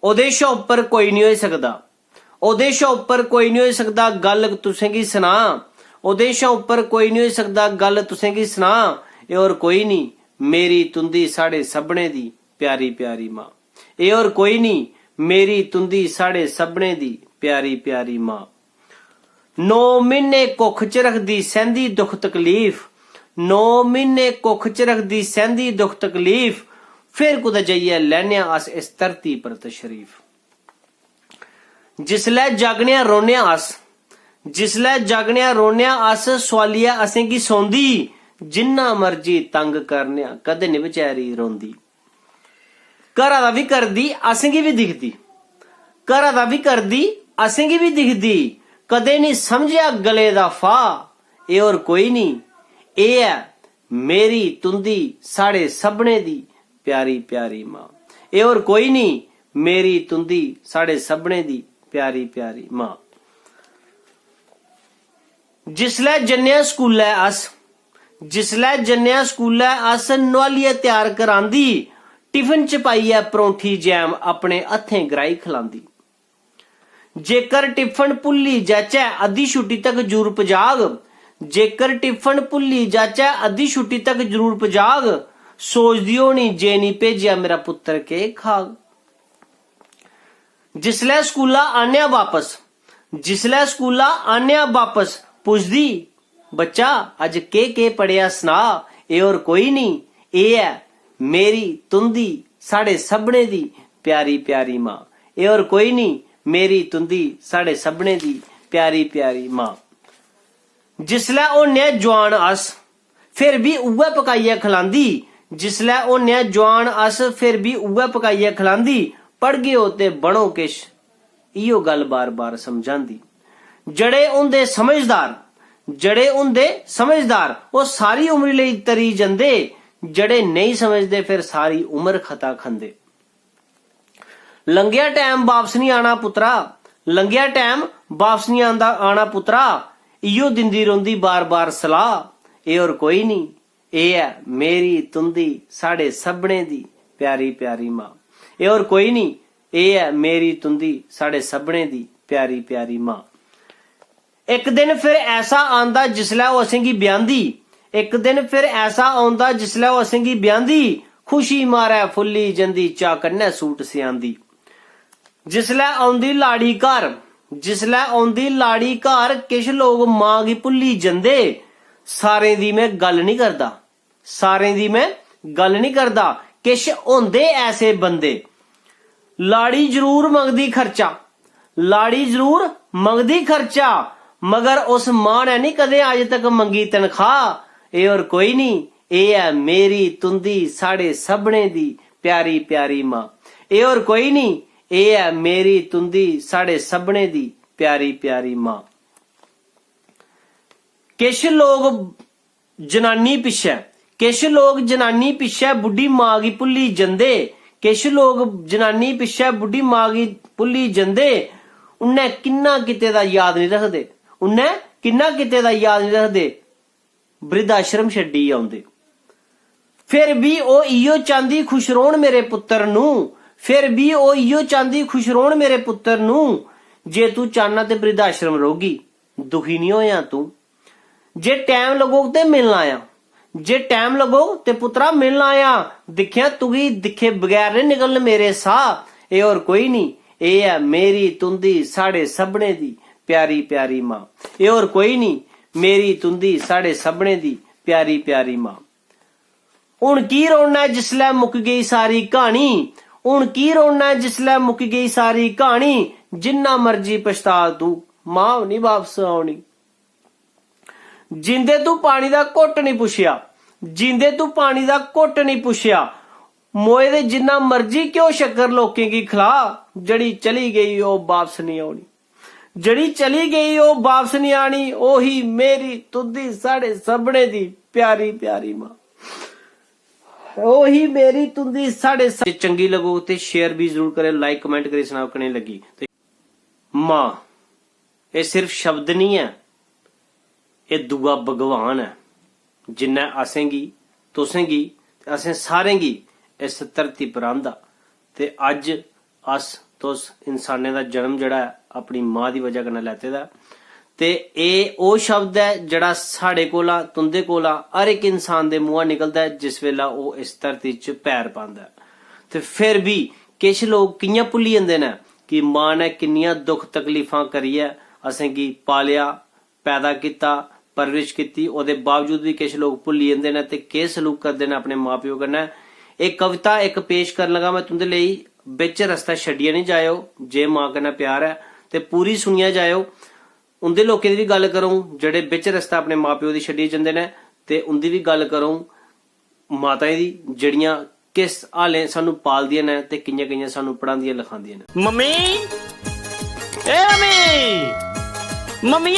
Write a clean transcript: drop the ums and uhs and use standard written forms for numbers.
ओदे शा उपर कोई नहीं हो सकदा, ओदे शा उपर कोई नहीं हो सकदा, गल तुसें की सुना, ओदे शा उपर कोई नहीं हो सकदा, गल तुसें की सुना, ए और कोई नहीं मेरी तुंदी साढ़े सभने दी प्यारी प्यारी मां, ए और कोई नहीं मेरी तुंदी साढ़े सभने दी प्यारी प्यारी मां। 9 महीने कुख च रखदी सहंदी दुख तकलीफ, 9 महीने कुख च रखदी सहंदी दुख तकलीफ, फिर कुदै जाइयै लैने अस इस धरती पर तशरीफ। जिसलै जागने रोने अस, जिसलै जागने रोने अस, सवालिया असें गी सौंदी, जिन्ना मर्जी तंग करने कदें नहीं बेचारी रोंदी। घरा दा भी करदी असें गी भी दिखदी, घरा दा भी करदी असें गी भी दिखदी, कदें नहीं समझिया गले दा फाह, ए और कोई नहीं ए है मेरी तुंदी साढ़े सभने दी प्यारी प्यारी मां, ए और कोई नहीं मेरी तुंदी साढ़े सभने दी प्यारी प्यारी मां। जिसलै जन्ने स्कूलै अस, जिसलै जन्ने स्कूलै अस, नोहालियै त्यार करांदी, टिफिन च पाइयै परौंठी जैम अपने हत्थें ग्राही खलांदी। जेकर टिफिन भुल्ली जाचै अद्धी छुट्टी तक जरूर पजाग, जेकर टिफिन भुल्ली जाचै अद्धी छुट्टी तक जरूर पजाग, सोचदी होनी जे नहीं भेजिया मेरा पुत्तर केह् खाग। जिसलै स्कूला आन्नेआ वापस, जिसलै स्कूला आन्नेआ वापस, पुछदी बच्चा अज केह् पढ़ेआ सना, ए और कोई नहीं ए है मेरी तुंदी साढ़े सभने दी प्यारी प्यारी मां, ए और कोई नहीं मेरी तुंदी साढ़े सभने दी प्यारी प्यारी मां। जिसलै होने जवान अस, फिर भी उ'ऐ पकाइयै खलांदी, जिसलै होने जवान अस, फिर भी उ'ऐ पकाइयै खलांदी, पढ़गे हो ते बनो किश, इयो गल बार बार समझांदी। जड़े हुंदे समझदार, जड़े हुंदे समझदार, वो सारी उमरी लेई तरी जंदे, जड़े नहीं समझदे फिर सारी उम्र खता खंदे। लंघिया टाइम वापस नहीं आना पुत्रा, लंघिया टाइम वापस नहीं आना पुत्रा, इयो दिंदी रोंदी बार बार सलाह, ए और कोई नहीं ए है मेरी तुंदी साढ़े सभने दी प्यारी प्यारी मां, ए और कोई नहीं ए है मेरी तुंदी साढ़े सभने दी प्यारी प्यारी मां। एक दिन फिर ऐसा आंदा जिसलै ओह असें गी ब्याहंदी, एक दिन फिर ऐसा आंदा जिसलै ओह असें गी ब्याहंदी, खुशी मारै फुल्ली जंदी चा कन्नै सूट सियांदी। जिसलै औंदी लाड़ी घर, जिसलै औंदी लाड़ी घर, किश लोग मां गी भुल्ली जंदे, सारें दी मैं गल नहीं करदा, सारें दी मैं गल नहीं करदा, किश होंदे ऐसे बंदे। लाड़ी जरूर मंगदी खर्चा, लाड़ी जरूर मंगदी खर्चा, मगर उस मां ने नहीं कदे अज तक मंगी तनखाह, ए और कोई नहीं ए है मेरी तुंदी साढ़े सभने दी प्यारी प्यारी मां, ए और कोई नहीं ए है मेरी तुंदी साढ़े सभने दी प्यारी प्यारी मां। किश लोग जनानी पिछे, किश लोग जनानी पिछे बुढ़ी मां गी भुल्ली जंदे, किश लोग जनानी पिछे बुढ़ी मां गी भुल्ली जंदे, उन्नै किन्ना किते दा याद नहीं रखदे, उन्नै किन्ना किते दा याद नहीं रखदे, वृद्ध आश्रम छड्डी आउंदे। फिर भी ओ इयो चांदी खुश रौहन मेरे पुत्तर नू, फिर भी ओ इयो चांदी खुश रौहन मेरे पुत्तर नू, जे तू चाहना ते वृद्ध आश्रम रहोगी, दुखी नहीं होया तू, जे टाइम लगोग ते मिलन आया, जे टाइम लगोग ते पुत्रा मिलन आया, दिखिया तुगी दिखे बगैर नहीं निकलन मेरे साह, ए और कोई नहीं ए है मेरी तुंदी साढ़े सभने दी प्यारी प्यारी मां, ए और कोई नहीं मेरी तुंदी साढ़े सभने दी प्यारी प्यारी मां। हुण की रोना जिसलै मुक गई सारी कहानी, हुण की रोना जिसलै मुक गई सारी कहानी, जिन्ना मर्जी पछता तू मां नहीं वापस आउणी। जिंदे तू पानी दा घुट नहीं पुछया, जिंदे तू पानी दा घुट नहीं पुछया, मोए दे जिन्ना मर्जी क्यों शक्कर लोकें गी खिला, जड़ी चली गई ओ वापस नहीं आउणी, जड़ी चली गई ओ वापस नहीं आनी, ओही मेरी तुंदी साढ़े सभने दी प्यारी प्यारी मां, ओही मेरी तुंदी साढ़े। चंगी लगो ते शेयर भी जरूर करे, लाइक कमेंट करे सुनाओ कने लगी। मां ये सिर्फ शब्द नहीं है, ये दुआ भगवान है जिन्हें असेंगी तुसेंगी असें सारें गी इस धरती पर आंदा ते अज अस तुस इंसाने दा जन्म जड़ा अपनी मां दी वजह कन्नै लैते दा ते एह् ओह् शब्द है जड़ा साढ़े कोला तुंदे कोला हर एक इंसान दे मुंहा निकलदा है जिस वेला ओह् इस धरती च पैर पांदा है। ते फिर भी किश लोग कियां भुल्ली जंदे न कि मां ने किन्नियां दुख तकलीफां करियै असेंगी पालिया पैदा किता परवरिश कीती, ओहदे बावजूद भी किश लोग भुल्ली जंदे न ते केह् सलूक करदे न अपने मां प्यो कन्नै। एक कविता एक पेश करन लगा मैं तुंदे लेई, बिच रस्ता छड्डियै नहीं जायो जे मां कन्नै प्यार है, ते पूरी सुनिया जायो। उंदे लोकें दी भी गल करूं जेड़े बिच रस्ता अपने मां प्यो दी छड्डी जंदे ने, ते उंदी भी गल करूं माताएं दी जेड़ियां किस हालें सानू पालदियां ने ते कियां कियां सानू पढ़ांदियां लिखांदियां ने। मम्मी ए मम्मी मम्मी